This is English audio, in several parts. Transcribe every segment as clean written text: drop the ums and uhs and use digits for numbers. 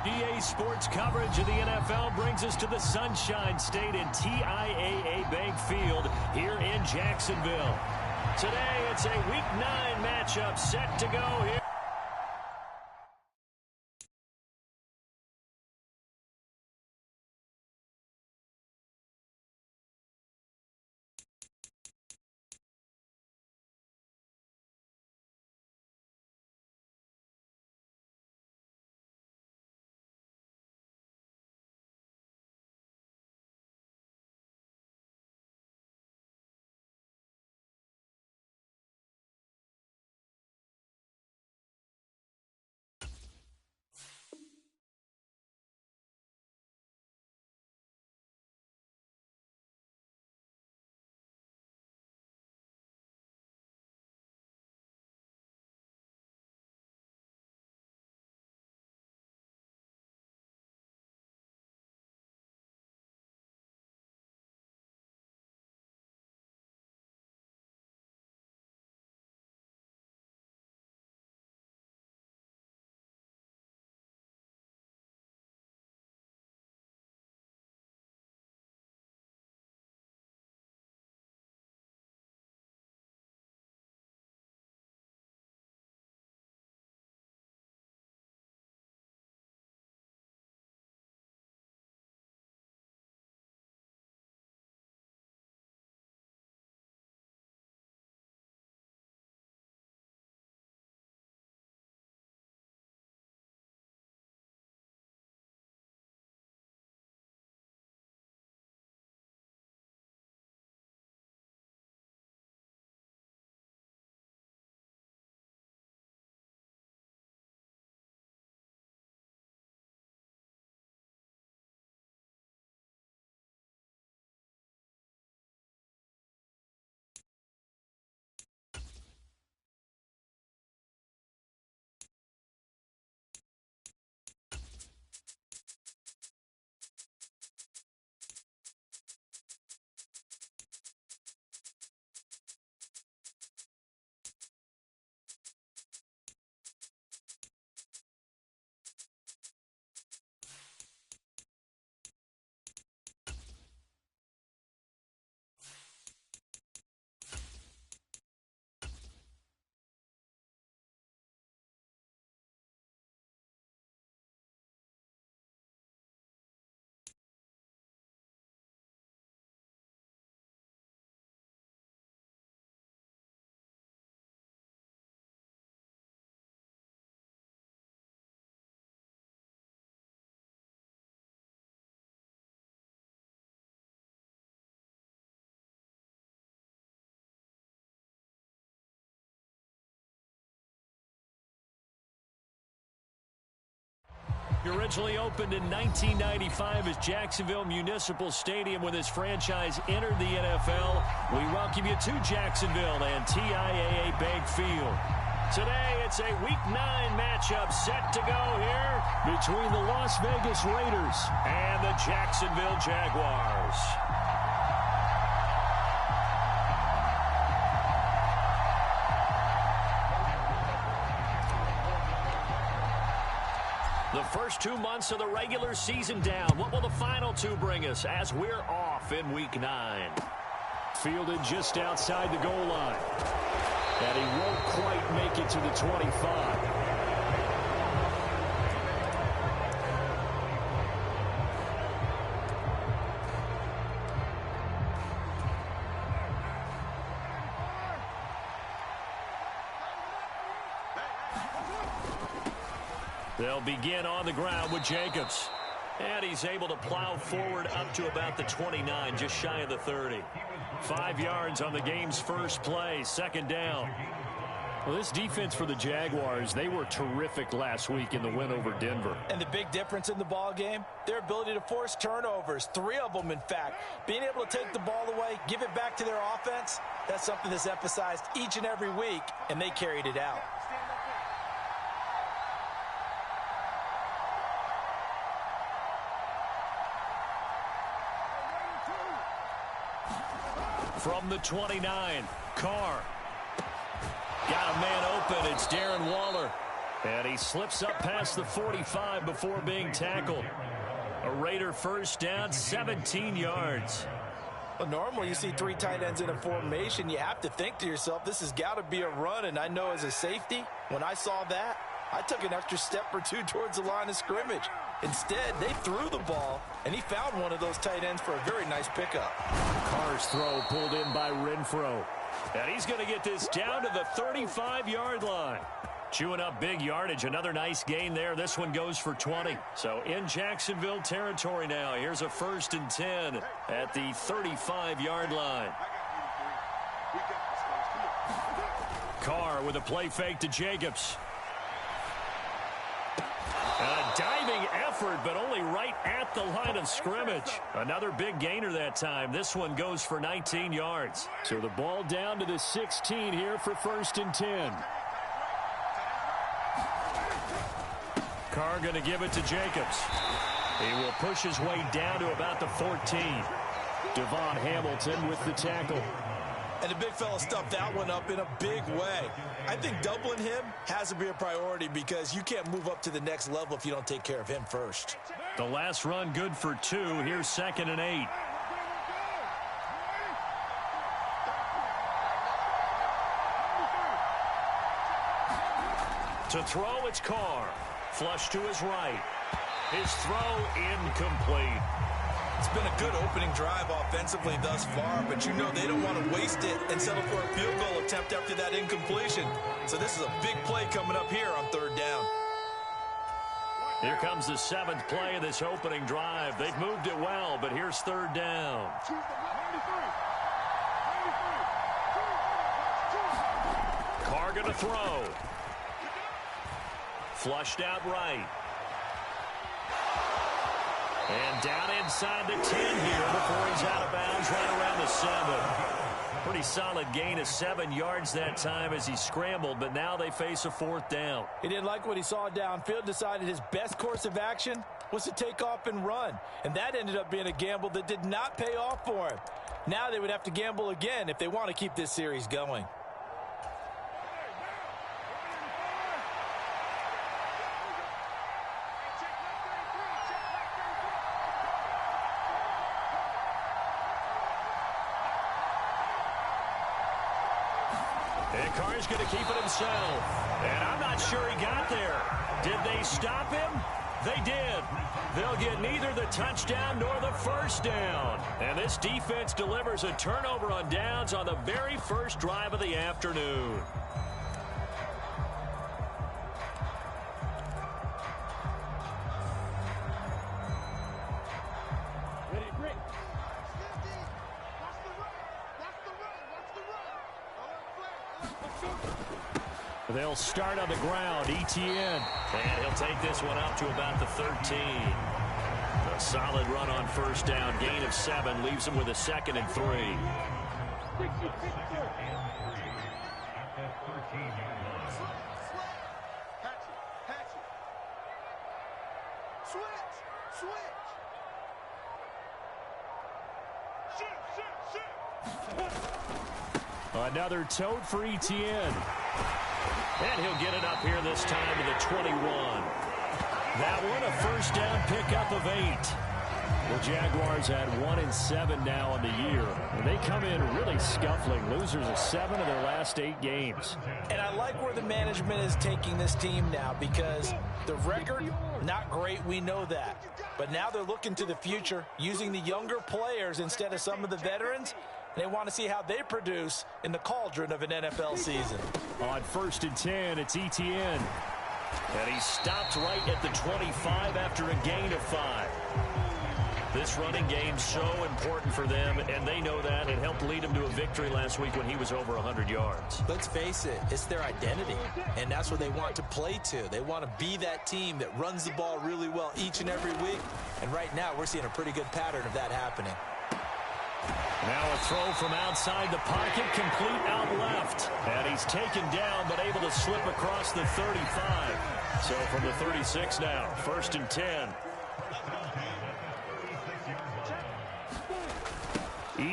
EA Sports coverage of the NFL brings us to the Sunshine State in TIAA Bank Field here in Jacksonville. Today, it's a Week 9 matchup set to go here. Originally opened in 1995 as Jacksonville Municipal Stadium when this franchise entered the NFL. We welcome you to Jacksonville and TIAA Bank Field. Today, it's a Week 9 matchup set to go here between the Las Vegas Raiders and the Jacksonville Jaguars. The first 2 months of the regular season down. What will the final two bring us as we're off in Week 9? Fielded just outside the goal line. And he won't quite make it to the 25. They'll begin on the ground with Jacobs. And he's able to plow forward up to about the 29, just shy of the 30. 5 yards on the game's first play, second down. Well, this defense for the Jaguars, they were terrific last week in the win over Denver. And the big difference in the ball game, their ability to force turnovers, 3 of them, in fact. Being able to take the ball away, give it back to their offense, that's something that's emphasized each and every week, and they carried it out. From the 29, Carr. Got a man open. It's Darren Waller. And he slips up past the 45 before being tackled. A Raider first down, 17 yards. Well, normally you see three tight ends in a formation. You have to think to yourself, this has got to be a run. And I know as a safety, when I saw that, I took an extra step or two towards the line of scrimmage. Instead, they threw the ball, and he found one of those tight ends for a very nice pickup. Carr's throw pulled in by Renfro. And he's going to get this down to the 35-yard line. Chewing up big yardage. Another nice gain there. This one goes for 20. So in Jacksonville territory now. Here's a 1st and 10 at the 35-yard line. Carr with a play fake to Jacobs. A diving effort, but only right at the line of scrimmage. Another big gainer that time. This one goes for 19 yards. So the ball down to the 16 here for 1st and 10. Carr going to give it to Jacobs. He will push his way down to about the 14. Devon Hamilton with the tackle. And the big fella stuffed that one up in a big way. I think doubling him has to be a priority because you can't move up to the next level if you don't take care of him first. The last run good for 2. Here's 2nd and 8. To throw, it's Carr. Flush to his right. His throw incomplete. It's been a good opening drive offensively thus far, but you know they don't want to waste it and settle for a field goal attempt after that incompletion. So this is a big play coming up here on 3rd down. Here comes the 7th play of this opening drive. They've moved it well, but here's 3rd down. Carr going to throw. Flushed out right. And down inside the 10 here before he's out of bounds right around the 7. Pretty solid gain of 7 yards that time as he scrambled, but now they face a 4th down. He didn't like what he saw downfield, decided his best course of action was to take off and run. And that ended up being a gamble that did not pay off for him. Now they would have to gamble again if they want to keep this series going. And Carr's going to keep it himself. And I'm not sure he got there. Did they stop him? They did. They'll get neither the touchdown nor the 1st down. And this defense delivers a turnover on downs on the very first drive of the afternoon. They'll start on the ground. Etienne. And he'll take this one up to about the 13. A solid run on 1st down. Gain of 7 leaves him with a 2nd and 3. Another tote for Etienne. And he'll get it up here this time to the 21. That one a 1st down pickup of 8. The Jaguars had 1-7 now on the year. And they come in really scuffling. Losers of 7 of their last 8 games. And I like where the management is taking this team now because the record, not great, we know that. But now they're looking to the future, using the younger players instead of some of the veterans. They want to see how they produce in the cauldron of an NFL season. On 1st and 10, it's Etienne. And he stopped right at the 25 after a gain of 5. This running game's so important for them, and they know that. It helped lead them to a victory last week when he was over 100 yards. Let's face it, it's their identity, and that's what they want to play to. They want to be that team that runs the ball really well each and every week, and right now we're seeing a pretty good pattern of that happening. Now a throw from outside the pocket, complete out left. And he's taken down, but able to slip across the 35. So from the 36 now, 1st and 10.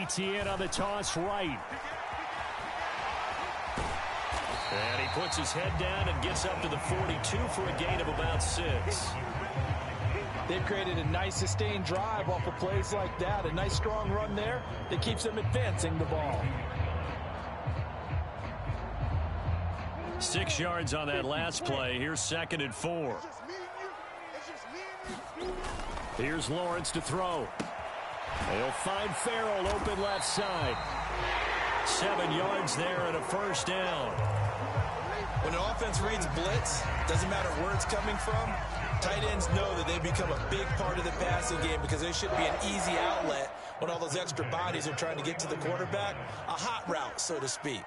Etienne on the toss right. And he puts his head down and gets up to the 42 for a gain of about 6. They've created a nice sustained drive off of plays like that. A nice strong run there that keeps them advancing the ball. 6 yards on that last play. Here's 2nd and 4. Here's Lawrence to throw. They'll find Farrell open left side. 7 yards there and a first down. When an offense reads blitz, doesn't matter where it's coming from, tight ends know that they become a big part of the passing game because they should be an easy outlet when all those extra bodies are trying to get to the quarterback. A hot route, so to speak.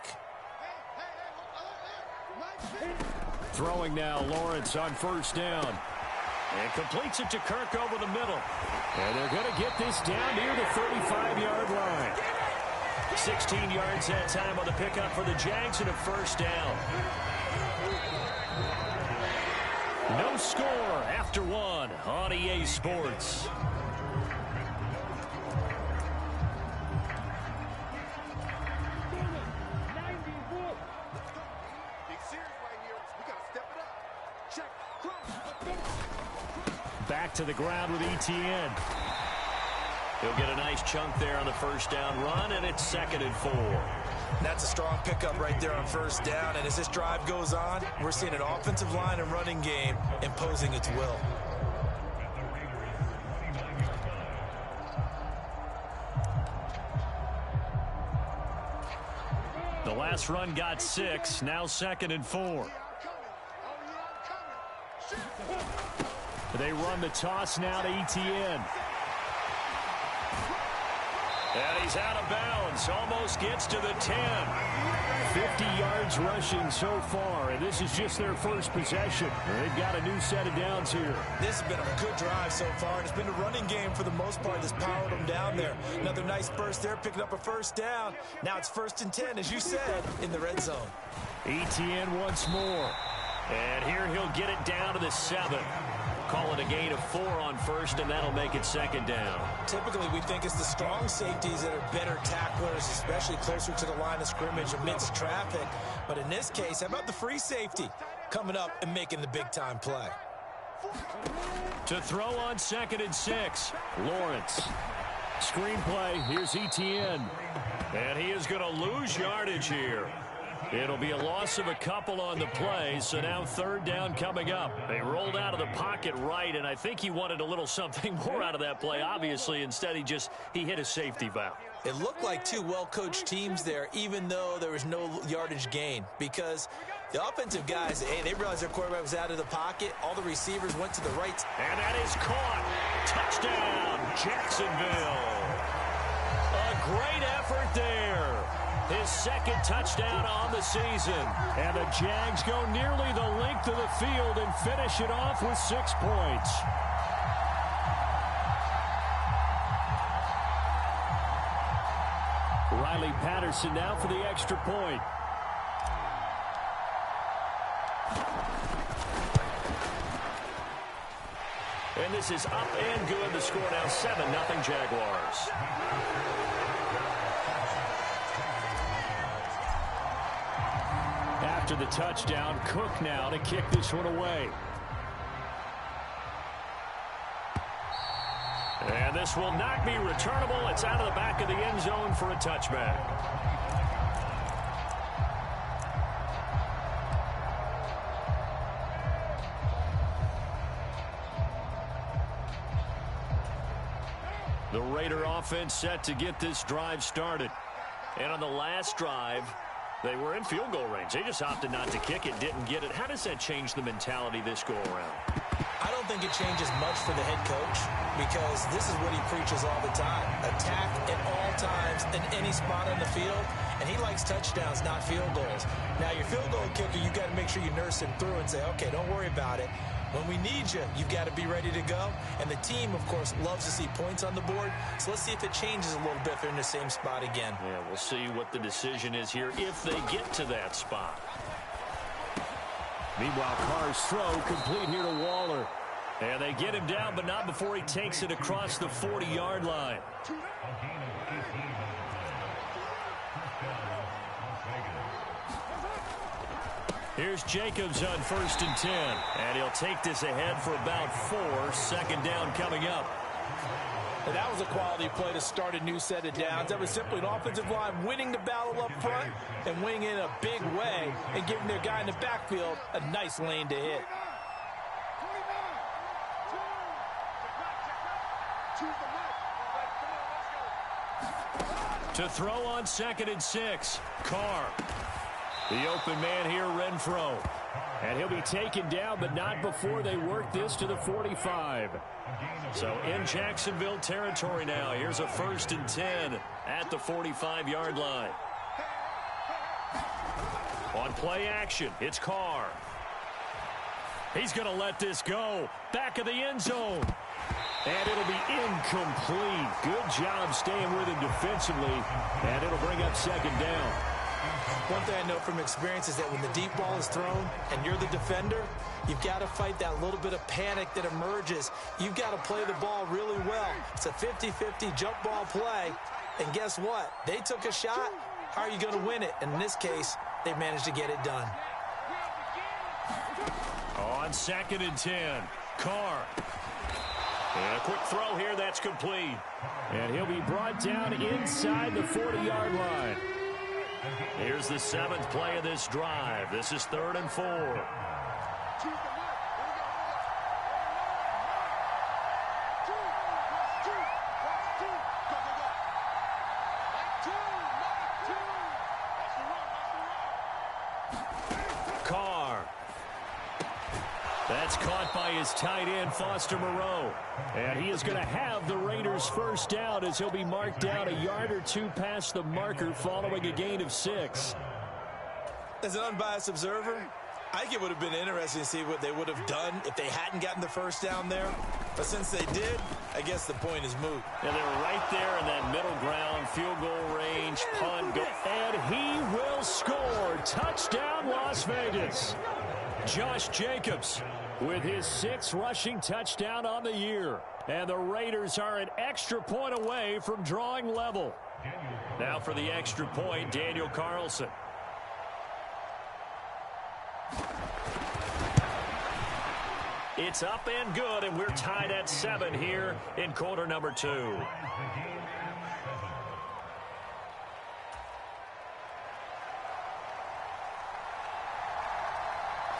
Throwing now, Lawrence on first down. And completes it to Kirk over the middle. And they're going to get this down near the 35-yard line. 16 yards that time on the pickup for the Jags and a first down. No score after 1 on EA Sports. Back to the ground with Etienne. He'll get a nice chunk there on the first down run, and it's 2nd and 4. That's a strong pickup right there on first down, and as this drive goes on, we're seeing an offensive line and running game imposing its will. The last run got 6, now 2nd and 4. They run the toss now to Etienne. And he's out of bounds. Almost gets to the 10. 50 yards rushing so far, and this is just their first possession. They've got a new set of downs here. This has been a good drive so far, and it's been a running game for the most part that's powered them down there. Another nice burst there, picking up a first down. Now it's 1st and 10, as you said, in the red zone. Etienne once more. And here he'll get it down to the 7. Call it a gain of 4 on first, and that'll make it 2nd down. Typically, we think it's the strong safeties that are better tacklers, especially closer to the line of scrimmage amidst traffic. But in this case, how about the free safety coming up and making the big-time play? To throw on 2nd and 6, Lawrence. Screenplay, here's Etienne. And he is going to lose yardage here. It'll be a loss of a couple on the play, so now 3rd down coming up. They rolled out of the pocket right, and I think he wanted a little something more out of that play, obviously. Instead, he hit a safety valve. It looked like two well-coached teams there, even though there was no yardage gain, because the offensive guys, hey, they realized their quarterback was out of the pocket. All the receivers went to the right. And that is caught. Touchdown, Jacksonville. A great effort there. His 2nd touchdown on the season. And the Jags go nearly the length of the field and finish it off with 6 points. Riley Patterson now for the extra point. And this is up and good. The score now 7-0 Jaguars. After the touchdown, Cook now to kick this one away. And this will not be returnable. It's out of the back of the end zone for a touchback. The Raider offense set to get this drive started. And on the last drive, they were in field goal range. They just opted not to kick it, didn't get it. How does that change the mentality this go around? I don't think it changes much for the head coach because this is what he preaches all the time. Attack at all times in any spot on the field, and he likes touchdowns, not field goals. Now, your field goal kicker, you've got to make sure you nurse him through and say, okay, don't worry about it. When we need you, you've got to be ready to go. And the team, of course, loves to see points on the board. So let's see if it changes a little bit if they're in the same spot again. Yeah, we'll see what the decision is here if they get to that spot. Meanwhile, Carr's throw complete here to Waller. And they get him down, but not before he takes it across the 40-yard line. Here's Jacobs on 1st and 10. And he'll take this ahead for about 4. 2nd down coming up. And that was a quality play to start a new set of downs. That was simply an offensive line winning the battle up front and winning in a big way and giving their guy in the backfield a nice lane to hit. To throw on 2nd and 6. Carr. The open man here, Renfro. And he'll be taken down, but not before they work this to the 45. So in Jacksonville territory now. Here's a 1st and 10 at the 45-yard line. On play action, it's Carr. He's going to let this go. Back of the end zone. And it'll be incomplete. Good job staying with him defensively. And it'll bring up 2nd down. One thing I know from experience is that when the deep ball is thrown and you're the defender, you've got to fight that little bit of panic that emerges. You've got to play the ball really well. It's a 50-50 jump ball play. And guess what? They took a shot. How are you going to win it? And in this case, they managed to get it done. On 2nd and 10, Carr. And a quick throw here, that's complete. And he'll be brought down inside the 40-yard line. Here's the 7th play of this drive. This is 3rd and 4. Carr. That's caught by his tight end, Foster Moreau. And he is going to have the Raiders' 1st down as he'll be marked down a yard or 2 past the marker following a gain of 6. As an unbiased observer, I think it would have been interesting to see what they would have done if they hadn't gotten the 1st down there. But since they did, I guess the point is moot. And they're right there in that middle ground, field goal range, punt, go. And he will score. Touchdown, Las Vegas. Josh Jacobs with his 6th rushing touchdown on the year. And the Raiders are an extra point away from drawing level. Now for the extra point, Daniel Carlson. It's up and good, and we're tied at 7 here in quarter number 2.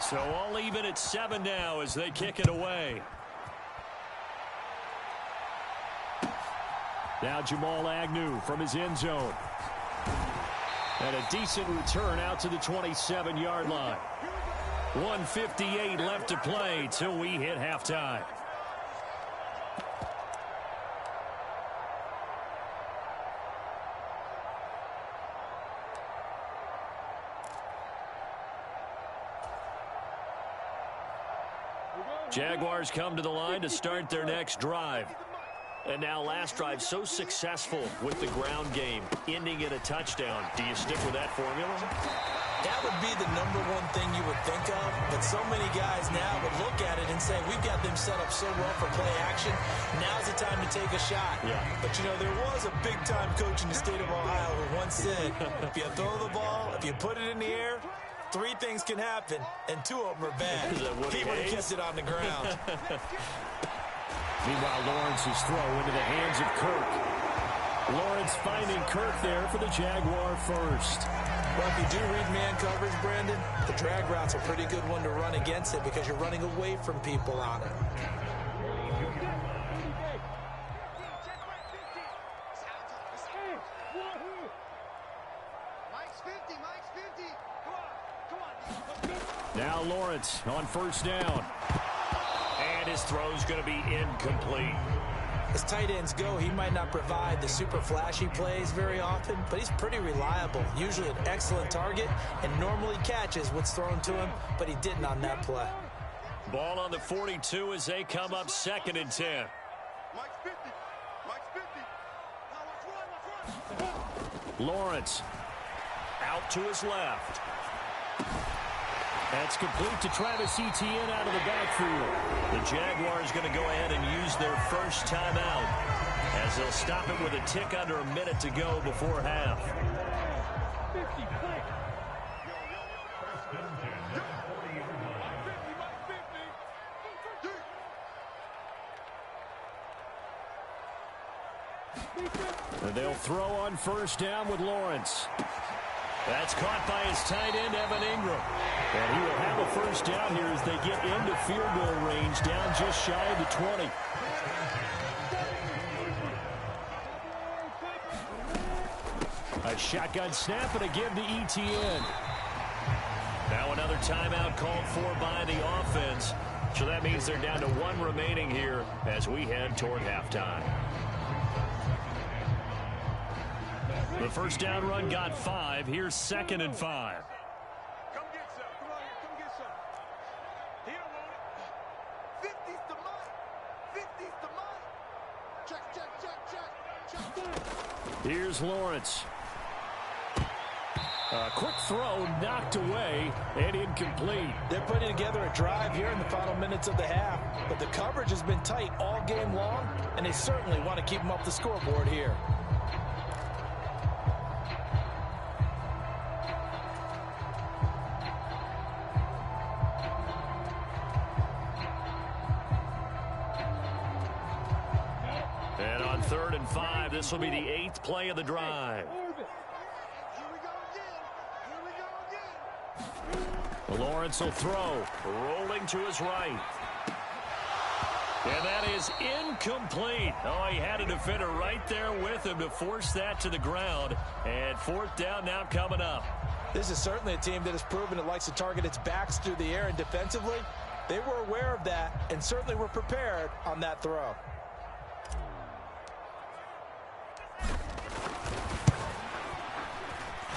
So all even at 7 now as they kick it away. Now Jamal Agnew from his end zone. And a decent return out to the 27-yard line. 1:58 left to play till we hit halftime. Jaguars come to the line to start their next drive. And now last drive so successful with the ground game, ending in a touchdown. Do you stick with that formula? That would be the #1 thing you would think of, but so many guys now would look at it and say, we've got them set up so well for play action. Now's the time to take a shot. Yeah. But, you know, there was a big-time coach in the state of Ohio who once said, if you throw the ball, if you put it in the air, 3 things can happen, and 2 of them are bad. He would have kept it on the ground. Meanwhile, Lawrence's throw into the hands of Kirk. Lawrence finding Kirk there for the Jaguar 1st. Well, if you do read man coverage, Brandon, the drag route's a pretty good one to run against it because you're running away from people on it. Now Lawrence on 1st down. And his throw's going to be incomplete. As tight ends go, he might not provide the super flashy plays very often, but he's pretty reliable. Usually an excellent target and normally catches what's thrown to him, but he didn't on that play. Ball on the 42 as they come up 2nd and 10. Lawrence out to his left. That's complete to Travis Etienne out of the backfield. The Jaguars going to go ahead and use their first timeout as they'll stop it with a tick under a minute to go before half. And they'll throw on first down with Lawrence. That's caught by his tight end, Evan Ingram. And he will have a first down here as they get into field goal range, down just shy of the 20. A shotgun snap and a give to Etienne. Now another timeout called for by the offense. So that means they're down to one remaining here as we head toward halftime. The first down run got 5. Here's 2nd and 5. Come get some. Come on here. Come get some. He don't want it. 50's the money. 50's the money. Check, check, check, check. Check. Here's Lawrence. A quick throw knocked away and incomplete. They're putting together a drive here in the final minutes of the half, but the coverage has been tight all game long, and they certainly want to keep them up the scoreboard here. And on 3rd and 5, this will be the 8th play of the drive. Lawrence will throw, rolling to his right. And that is incomplete. Oh, he had a defender right there with him to force that to the ground. And 4th down now coming up. This is certainly a team that has proven it likes to target its backs through the air, and defensively, they were aware of that and certainly were prepared on that throw.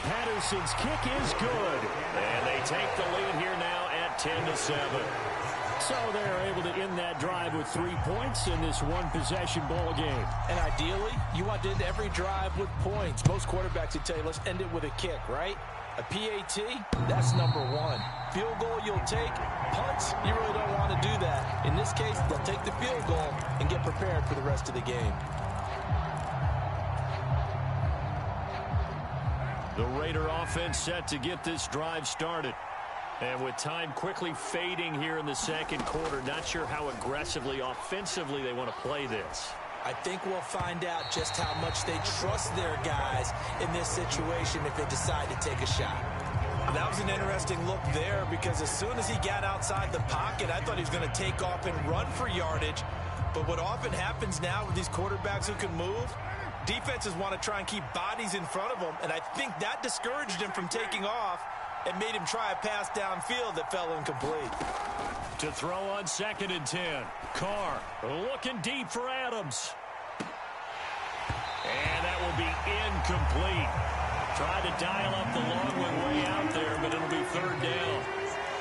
Patterson's kick is good. And they take the lead here now at 10-7. So they're able to end that drive with 3 points in this one-possession ball game. And ideally, you want to end every drive with points. Most quarterbacks would tell you, let's end it with a kick, right? A PAT, that's number 1. Field goal you'll take. Punts, you really don't want to do that. In this case, they'll take the field goal and get prepared for the rest of the game. The Raider offense set to get this drive started. And with time quickly fading here in the second quarter, not sure how aggressively, offensively they want to play this. I think we'll find out just how much they trust their guys in this situation if they decide to take a shot. That was an interesting look there because as soon as he got outside the pocket, I thought he was going to take off and run for yardage. But what often happens now with these quarterbacks who can move, defenses want to try and keep bodies in front of them, and I think that discouraged him from taking off and made him try a pass downfield that fell incomplete. To throw on 2nd and 10. Carr looking deep for Adams. And that will be incomplete. Tried to dial up the long one way out there, but it'll be 3rd down.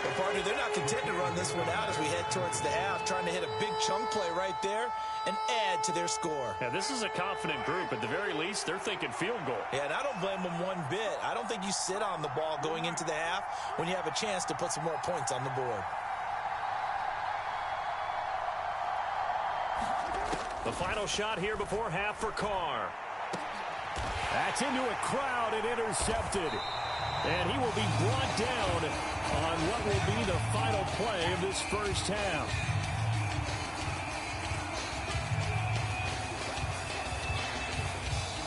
But, partner, they're not content to run this one out as we head towards the half, trying to hit a big chunk play right there and add to their score. Now, this is a confident group. At the very least, they're thinking field goal. Yeah, and I don't blame them one bit. I don't think you sit on the ball going into the half when you have a chance to put some more points on the board. The final shot here before half for Carr. That's into a crowd and intercepted. And he will be brought down on what will be the final play of this first half.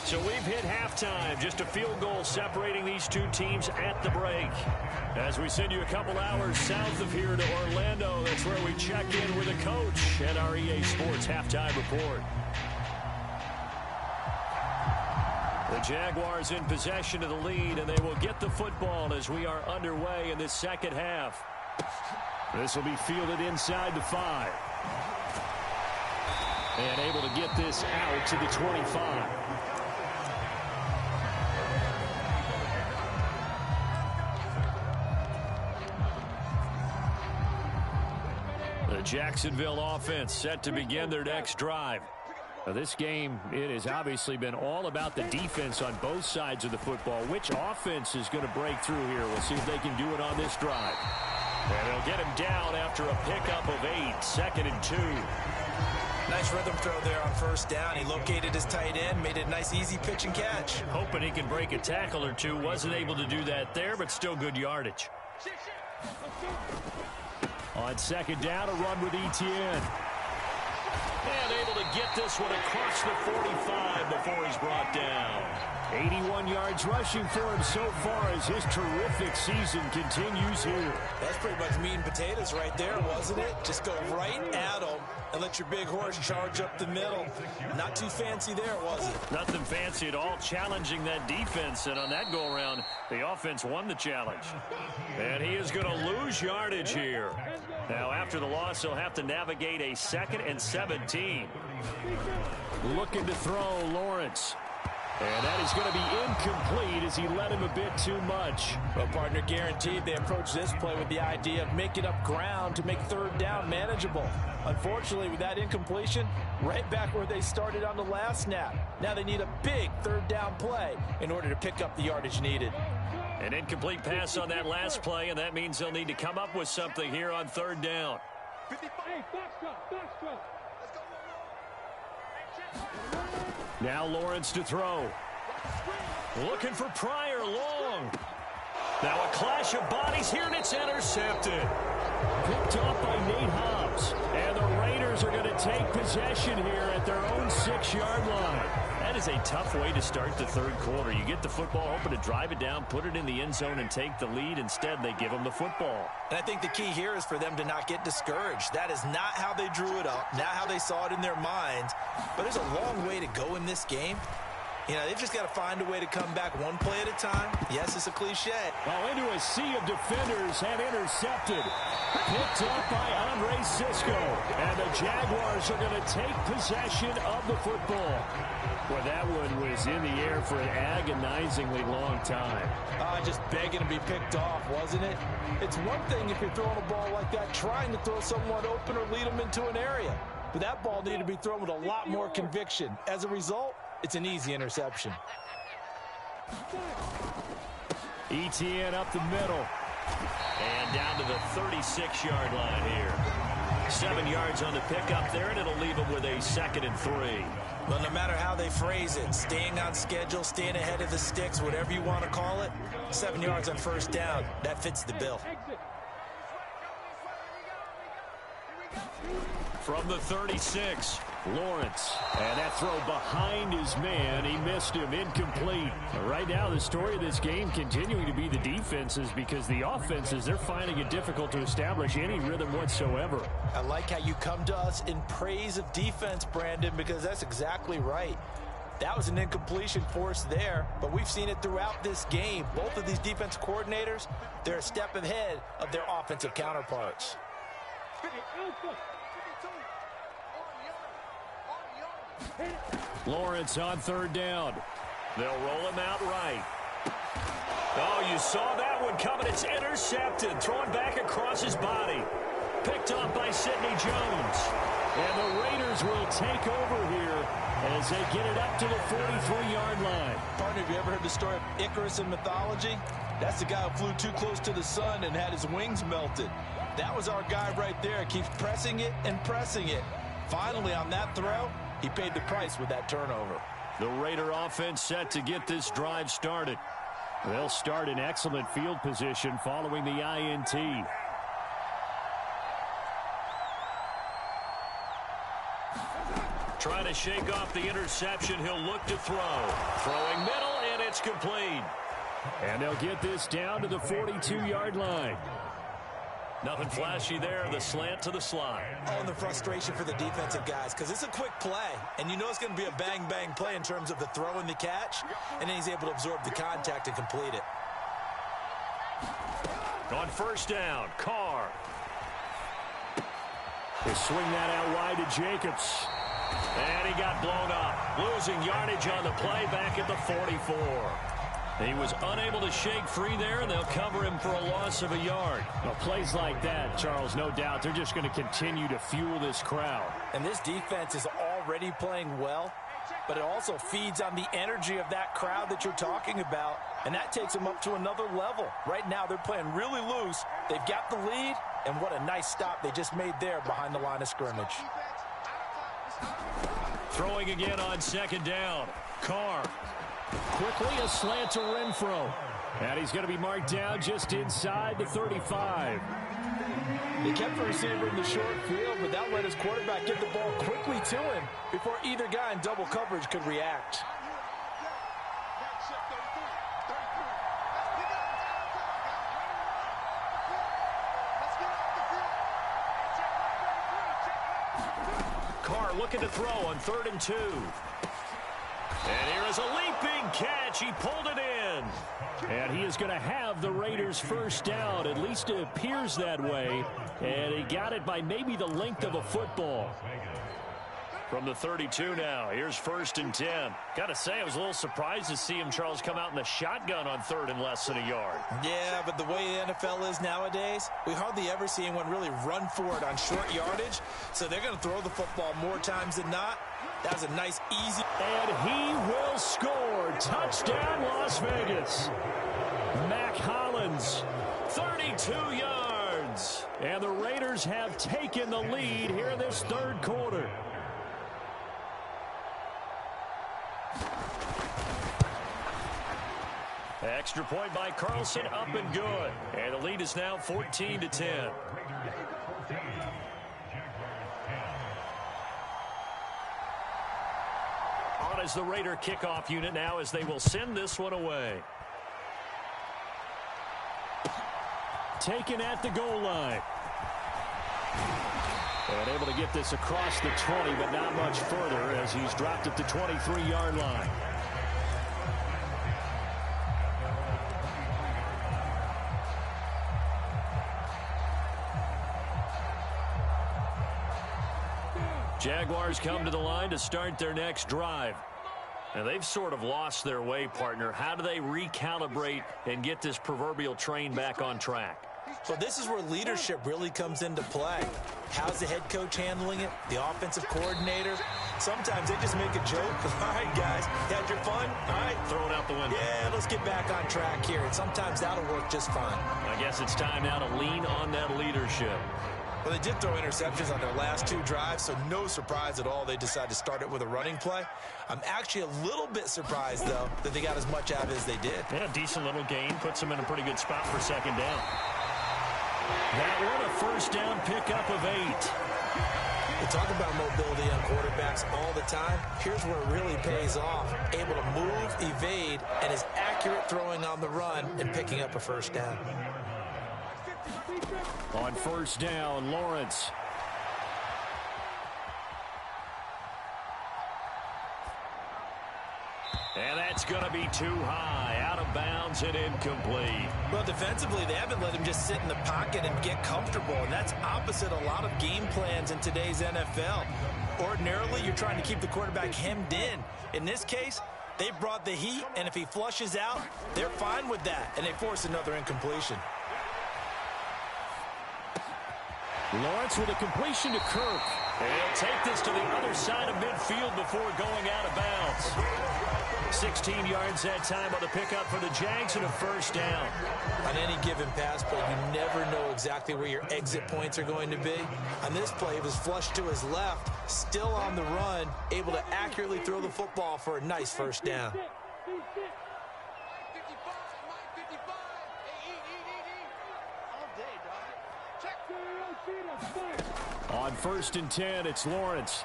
So we've hit halftime. Just a field goal separating these two teams at the break. As we send you a couple hours south of here to Orlando, that's where we check in with a coach at our EA Sports Halftime Report. The Jaguars in possession of the lead, and they will get the football as we are underway in this second half. This will be fielded inside the 5. And able to get this out to the 25. The Jacksonville offense set to begin their next drive. Now, this game, it has obviously been all about the defense on both sides of the football. Which offense is going to break through here? We'll see if they can do it on this drive. And they'll get him down after a pickup of 8, 2nd and 2. Nice rhythm throw there on first down. He located his tight end, made it a nice easy pitch and catch. Hoping he can break a tackle or two. Wasn't able to do that there, but still good yardage. On 2nd down, a run with Etienne. And able to get this one across the 45 before he's brought down. 81 yards rushing for him so far as his terrific season continues here. That's pretty much meat and potatoes right there, wasn't it? Just go right at him and let your big horse charge up the middle. Not too fancy there, was it? Nothing fancy at all, challenging that defense. And on that go-around, the offense won the challenge. And he is going to lose yardage here. Now, after the loss, he'll have to navigate a 2nd and 17. Looking to throw, Lawrence. And that is going to be incomplete as he led him a bit too much. Well, partner, guaranteed they approach this play with the idea of making up ground to make 3rd down manageable. Unfortunately, with that incompletion, right back where they started on the last snap. Now they need a big 3rd down play in order to pick up the yardage needed. An incomplete pass on that last play, and that means they'll need to come up with something here on 3rd down. Now Lawrence to throw. Looking for Pryor, long. Now a clash of bodies here, and it's intercepted. Picked off by Nate Hobbs. And the Raiders are going to take possession here at their own 6-yard line. That is a tough way to start the 3rd quarter. You get the football, hoping to drive it down, put it in the end zone, and take the lead. Instead, they give them the football. And I think the key here is for them to not get discouraged. That is not how they drew it up, not how they saw it in their minds. But there's a long way to go in this game. You know, they've just got to find a way to come back one play at a time. Yes, it's a cliche. Well, into a sea of defenders and intercepted. Picked up by Andre Cisco. And the Jaguars are going to take possession of the football. Well, that one was in the air for an agonizingly long time. Just begging to be picked off, wasn't it? It's one thing if you're throwing a ball like that, trying to throw someone open or lead them into an area. But that ball needed to be thrown with a lot more conviction. As a result, it's an easy interception. ETN up the middle. And down to the 36-yard line here. 7 yards on the pickup there, and it'll leave them with a 2nd and 3. Well, no matter how they phrase it, staying on schedule, staying ahead of the sticks, whatever you want to call it, 7 yards on 1st down, that fits the bill. From the 36, Lawrence. And that throw behind his man. He missed him. Incomplete. Right now, the story of this game continuing to be the defenses, because the offenses, they're finding it difficult to establish any rhythm whatsoever. I like how you come to us in praise of defense, Brandon, because that's exactly right. That was an incompletion force there, but we've seen it throughout this game. Both of these defense coordinators, they're a step ahead of their offensive counterparts. Lawrence on 3rd down. They'll roll him out right. Oh, you saw that one coming. It's intercepted. Thrown back across his body. Picked off by Sidney Jones. And the Raiders will take over here as they get it up to the 43-yard line. Partner, have you ever heard the story of Icarus in mythology? That's the guy who flew too close to the sun and had his wings melted. That was our guy right there. Keeps pressing it and pressing it. Finally, on that throw, he paid the price with that turnover. The Raider offense set to get this drive started. They'll start in excellent field position following the INT. Trying to shake off the interception. He'll look to throw. Throwing middle, and it's complete. And they'll get this down to the 42-yard line. Nothing flashy there. The slant to the slot. Oh, and the frustration for the defensive guys, because it's a quick play, and you know it's going to be a bang-bang play in terms of the throw and the catch, and then he's able to absorb the contact and complete it. On 1st down, Carr. They swing that out wide to Jacobs. And he got blown up. Losing yardage on the play back at the 44. He was unable to shake free there, and they'll cover him for a loss of a yard. Well, plays like that, Charles, no doubt, they're just going to continue to fuel this crowd. And this defense is already playing well, but it also feeds on the energy of that crowd that you're talking about, and that takes them up to another level. Right now, they're playing really loose. They've got the lead, and what a nice stop they just made there behind the line of scrimmage. Throwing again on 2nd down. Carr. Quickly a slant to Renfro. And he's going to be marked down just inside the 35. They kept the receiver in the short field, but that let his quarterback get the ball quickly to him before either guy in double coverage could react. Carr looking to throw on 3rd and 2. And here is a leaping catch. He pulled it in. And he is going to have the Raiders first down. At least it appears that way. And he got it by maybe the length of a football. From the 32 now, here's 1st and 10. Got to say, I was a little surprised to see him, Charles, come out in the shotgun on 3rd and less than a yard. Yeah, but the way the NFL is nowadays, we hardly ever see anyone really run for it on short yardage. So they're going to throw the football more times than not. That was a nice, easy. And he will score. Touchdown, Las Vegas. Mac Hollins, 32 yards. And the Raiders have taken the lead here in this 3rd quarter. Extra point by Carlson, up and good. And the lead is now 14-10. On is the Raider kickoff unit now as they will send this one away. Taken at the goal line. And able to get this across the 20, but not much further as he's dropped at the 23-yard line. Jaguars come to the line to start their next drive. And they've sort of lost their way, partner. How do they recalibrate and get this proverbial train back on track? So this is where leadership really comes into play. How's the head coach handling it? The offensive coordinator? Sometimes they just make a joke. All right, guys, had your fun? All right. Throw it out the window. Yeah, let's get back on track here. And sometimes that'll work just fine. I guess it's time now to lean on that leadership. Well, they did throw interceptions on their last 2 drives, so no surprise at all they decided to start it with a running play. I'm actually a little bit surprised, though, that they got as much out of it as they did. Yeah, decent little gain. Puts them in a pretty good spot for 2nd down. That one, a 1st down pickup of 8. We talk about mobility on quarterbacks all the time. Here's where it really pays off. Able to move, evade, and is accurate throwing on the run and picking up a 1st down. On 1st down, Lawrence. And that's going to be too high, out of bounds and incomplete. Well, defensively, they haven't let him just sit in the pocket and get comfortable, and that's opposite a lot of game plans in today's NFL. Ordinarily, you're trying to keep the quarterback hemmed in. In this case, they brought the heat, and if he flushes out, they're fine with that, and they force another incompletion. Lawrence with a completion to Kirk. And he'll take this to the other side of midfield before going out of bounds. 16 yards that time on the pickup for the Jags and a 1st down. On any given pass play, you never know exactly where your exit points are going to be. On this play, it was flushed to his left, still on the run, able to accurately throw the football for a nice 1st down. On 1st and 10, it's Lawrence.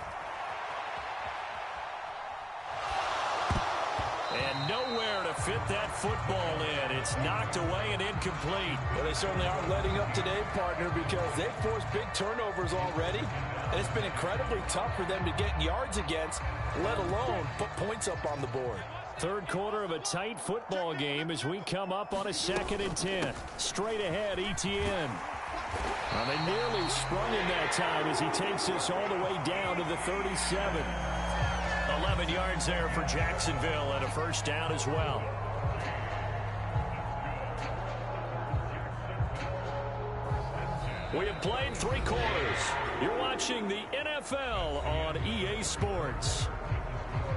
And nowhere to fit that football in. It's knocked away and incomplete. Well, they certainly aren't letting up today, partner, because they've forced big turnovers already. And it's been incredibly tough for them to get yards against, let alone put points up on the board. 3rd quarter of a tight football game as we come up on a 2nd and 10. Straight ahead, Etienne. Well, they nearly sprung him that time as he takes this all the way down to the 37. 11 yards there for Jacksonville and a 1st down as well. We have played 3 quarters. You're watching the NFL on EA Sports.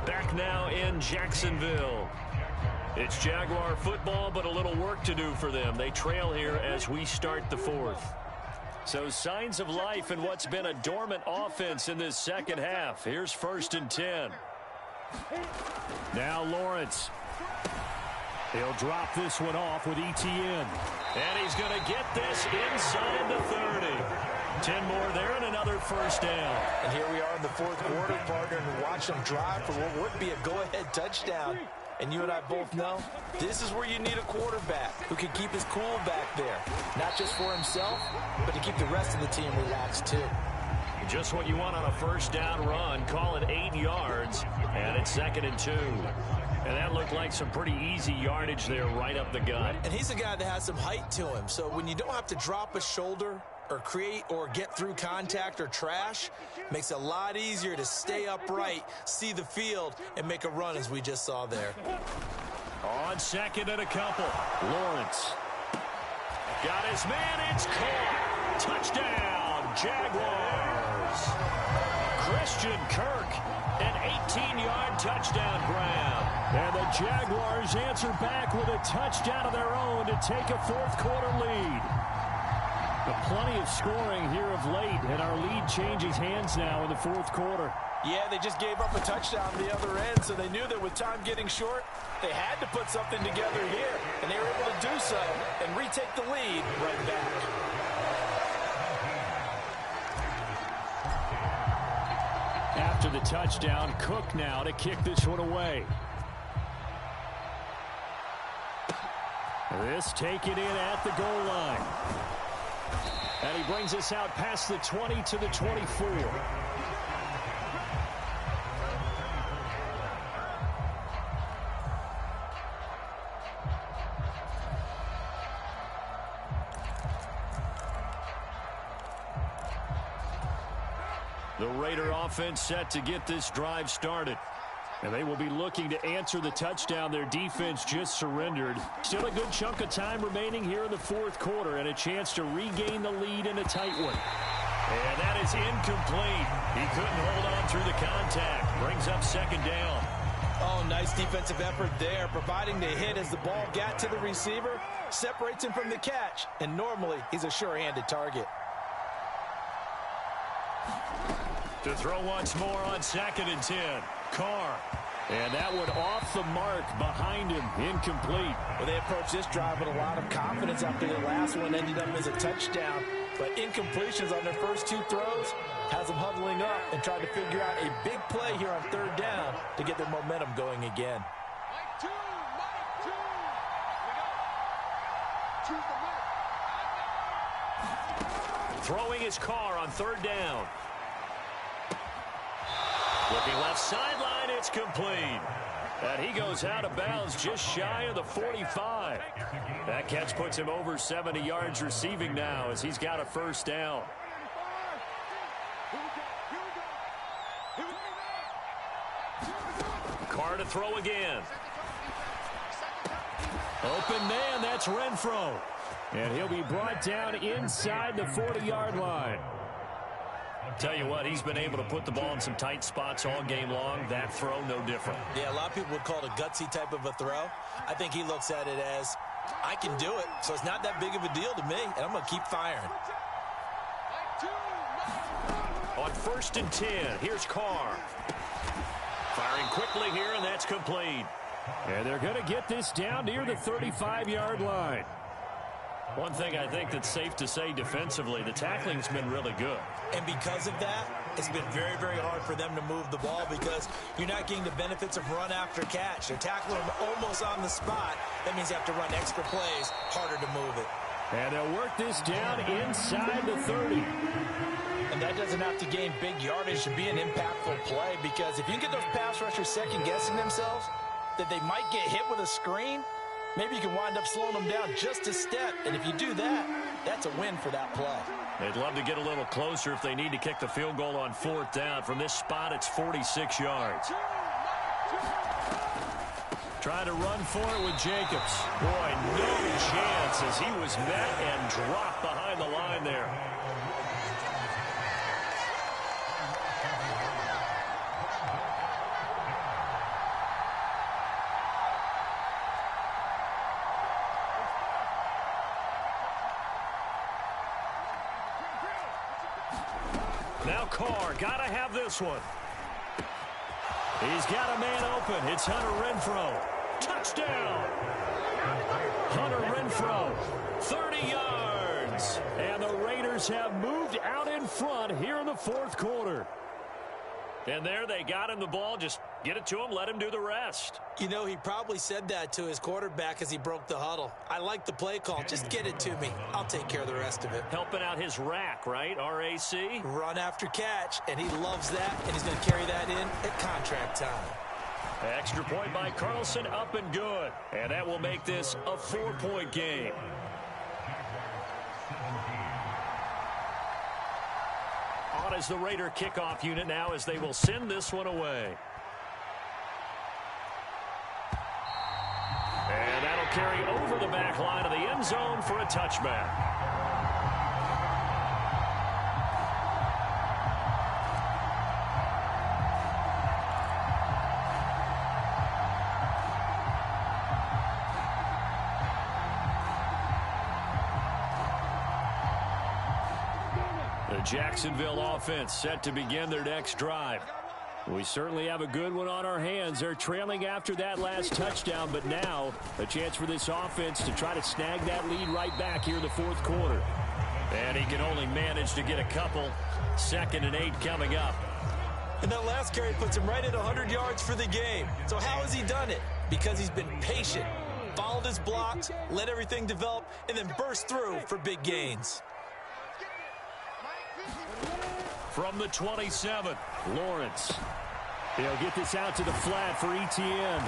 Back now in Jacksonville. It's Jaguar football, but a little work to do for them. They trail here as we start the 4th. So signs of life in what's been a dormant offense in this 2nd half. Here's 1st and 10. Now Lawrence. He'll drop this one off with Etienne. And he's going to get this inside the 30. 10 more there and another first down. And here we are in the fourth quarter, partner, and watch them drive for what would be a go-ahead touchdown. And you and I both know this is where you need a quarterback who can keep his cool back there. Not just for himself, but to keep the rest of the team relaxed too. Just what you want on a first down run. Call it 8 yards, and it's 2nd and 2. And that looked like some pretty easy yardage there right up the gut. And he's a guy that has some height to him. So when you don't have to drop a shoulder or create or get through contact or trash, makes it a lot easier to stay upright, see the field, and make a run as we just saw there. On 2nd and a couple, Lawrence. Got his man, it's caught. Touchdown, Jaguars. Christian Kirk, an 18-yard touchdown grab. And the Jaguars answer back with a touchdown of their own to take a fourth-quarter lead. But plenty of scoring here of late, and our lead changes hands now in the fourth quarter. Yeah, they just gave up a touchdown on the other end, so they knew that with time getting short, they had to put something together here, and they were able to do so and retake the lead right back. After the touchdown, Cook now to kick this one away. This taken in at the goal line. And he brings us out past the 20 to the 24. The Raider offense set to get this drive started. And they will be looking to answer the touchdown their defense just surrendered. Still a good chunk of time remaining here in the fourth quarter and a chance to regain the lead in a tight one. And that is incomplete. He couldn't hold on through the contact. Brings up 2nd down. Oh, nice defensive effort there, providing the hit as the ball got to the receiver, separates him from the catch, and normally he's a sure-handed target. To throw once more on 2nd and 10. Carr. And that one off the mark behind him. Incomplete. Well, they approached this drive with a lot of confidence after the last one ended up as a touchdown. But incompletions on their first 2 throws has them huddling up and trying to figure out a big play here on 3rd down to get their momentum going again. Mike two. We go. Choose the mark. Throwing his Carr on 3rd down. Looking left sideline, it's complete. And he goes out of bounds just shy of the 45. That catch puts him over 70 yards receiving now as he's got a first down. Carr to throw again. Open man, that's Renfro. And he'll be brought down inside the 40-yard line. Tell you what, he's been able to put the ball in some tight spots all game long. That throw, no different. Yeah, a lot of people would call it a gutsy type of a throw. I think he looks at it as, I can do it, so it's not that big of a deal to me, and I'm going to keep firing. On 1st and 10, here's Carr. Firing quickly here, and that's complete. And they're going to get this down near the 35-yard line. One thing I think that's safe to say defensively, the tackling's been really good. And because of that, it's been very, very hard for them to move the ball because you're not getting the benefits of run after catch. They're tackling them almost on the spot. That means you have to run extra plays, harder to move it. And they'll work this down inside the 30. And that doesn't have to gain big yardage to be an impactful play because if you can get those pass rushers second-guessing themselves, that they might get hit with a screen, maybe you can wind up slowing them down just a step. And if you do that, that's a win for that play. They'd love to get a little closer if they need to kick the field goal on 4th down. From this spot, it's 46 yards. Trying to run for it with Jacobs. Boy, no chance as he was met and dropped behind the line there. Now Carr, gotta have this one. He's got a man open. It's Hunter Renfro. Touchdown! Hunter Renfrow, 30 yards. And the Raiders have moved out in front here in the fourth quarter. And there they got him the ball. Just get it to him, let him do the rest. You know, he probably said that to his quarterback as he broke the huddle. I like the play call. Just get it to me. I'll take care of the rest of it. Helping out his rack, right? RAC? Run after catch, and he loves that, and he's going to carry that in at contract time. Extra point by Carlson, up and good. And that will make this a 4-point game. On as the Raider kickoff unit now as they will send this one away. And that'll carry over the back line of the end zone for a touchback. The Jacksonville offense set to begin their next drive. We certainly have a good one on our hands. They're trailing after that last touchdown, but now a chance for this offense to try to snag that lead right back here in the fourth quarter. And he can only manage to get a couple. 2nd and 8 coming up. And that last carry puts him right at 100 yards for the game. So how has he done it? Because he's been patient, followed his blocks, let everything develop, and then burst through for big gains. From the 27, Lawrence. He'll get this out to the flat for Etienne.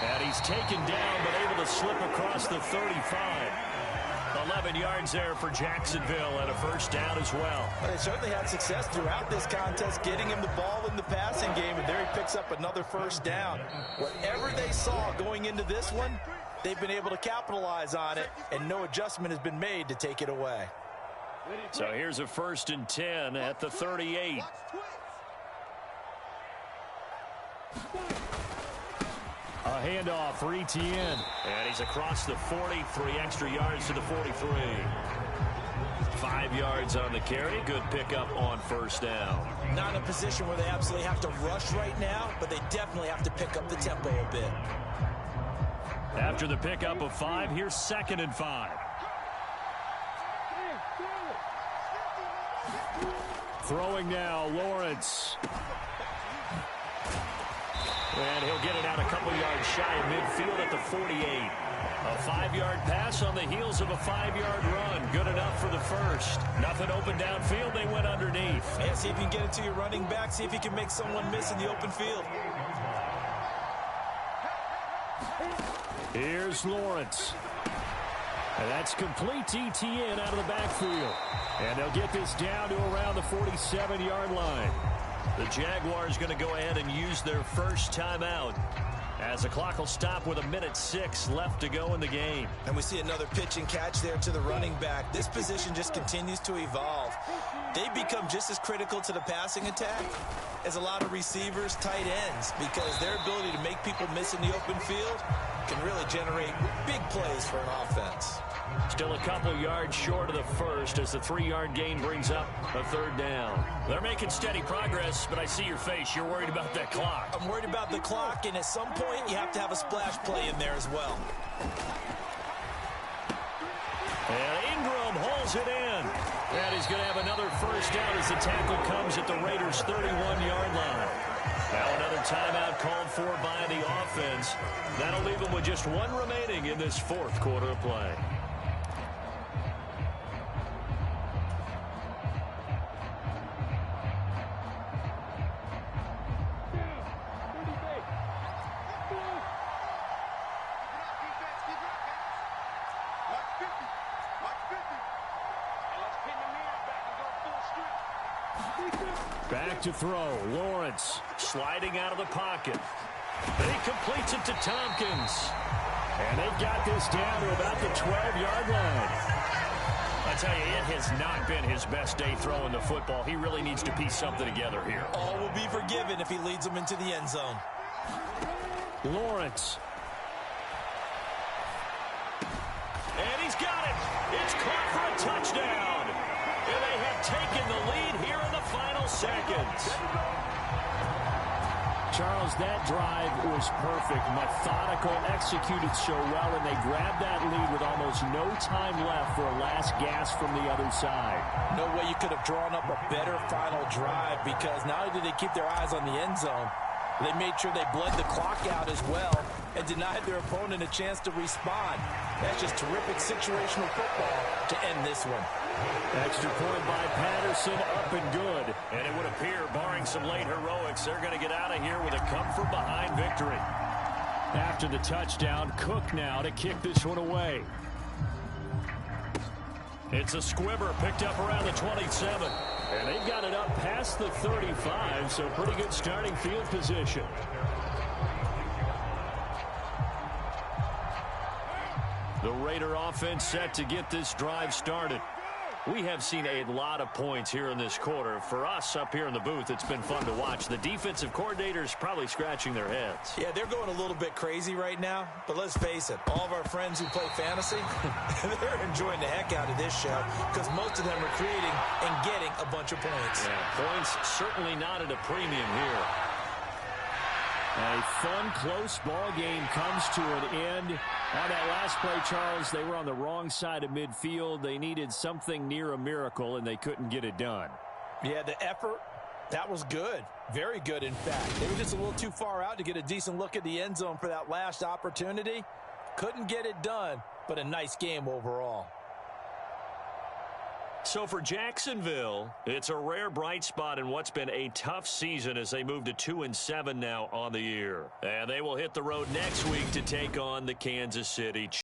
And he's taken down but able to slip across the 35. 11 yards there for Jacksonville and a first down as well. They certainly had success throughout this contest getting him the ball in the passing game, and there he picks up another first down. Whatever they saw going into this one, they've been able to capitalize on it, and no adjustment has been made to take it away. So here's a 1st and 10 at the 38. A handoff for Etienne. And he's across the 40, 3 extra yards to the 43. 5 yards on the carry. Good pickup on first down. Not in a position where they absolutely have to rush right now, but they definitely have to pick up the tempo a bit. After the pickup of 5, here's 2nd and 5. Throwing now, Lawrence. And he'll get it out a couple yards shy of midfield at the 48. A 5-yard pass on the heels of a 5-yard run. Good enough for the first. Nothing open downfield. They went underneath. Yeah, see if you can get it to your running back. See if you can make someone miss in the open field. Here's Lawrence. And that's complete to Etienne out of the backfield. And they'll get this down to around the 47-yard line. The Jaguars going to go ahead and use their first timeout as the clock will stop with 1:06 left to go in the game. And we see another pitch and catch there to the running back. This position just continues to evolve. They become just as critical to the passing attack as a lot of receivers, tight ends, because their ability to make people miss in the open field can really generate big plays for an offense. Still a couple yards short of the first as the 3-yard gain brings up a 3rd down. They're making steady progress, but I see your face. You're worried about that clock. I'm worried about the clock, and at some point you have to have a splash play in there as well. And Ingram hauls it in. And he's going to have another first down as the tackle comes at the Raiders' 31-yard line. Now another timeout called for by the offense. That'll leave them with just 1 remaining in this 4th quarter of play. Back to throw. Lawrence sliding out of the pocket. He completes it to Tompkins. And they've got this down to about the 12-yard line. I tell you, it has not been his best day throwing the football. He really needs to piece something together here. All will be forgiven if he leads them into the end zone. Lawrence. And he's got it. It's caught for a touchdown. And they have taken the lead here in the final seconds. Charles, that drive was perfect, methodical, executed so well, and they grabbed that lead with almost no time left for a last gasp from the other side. No way you could have drawn up a better final drive, because not only did they keep their eyes on the end zone, they made sure they bled the clock out as well and denied their opponent a chance to respond. That's just terrific situational football to end this one. Extra point by Patterson, up and good. And it would appear, barring some late heroics, they're going to get out of here with a come-from-behind victory. After the touchdown, Cook now to kick this one away. It's a squibber picked up around the 27. And they've got it up past the 35, so pretty good starting field position. The Raider offense set to get this drive started. We have seen a lot of points here in this quarter. For us up here in the booth, it's been fun to watch. The defensive coordinators probably scratching their heads. Yeah, they're going a little bit crazy right now. But let's face it, all of our friends who play fantasy, they're enjoying the heck out of this show, because most of them are creating and getting a bunch of points. Yeah, points certainly not at a premium here. A fun, close ball game comes to an end. On that last play, Charles, they were on the wrong side of midfield. They needed something near a miracle, and they couldn't get it done. Yeah, the effort, that was good. Very good, in fact. They were just a little too far out to get a decent look at the end zone for that last opportunity. Couldn't get it done, but a nice game overall. So for Jacksonville, it's a rare bright spot in what's been a tough season as they move to 2-7 now on the year. And they will hit the road next week to take on the Kansas City Chiefs.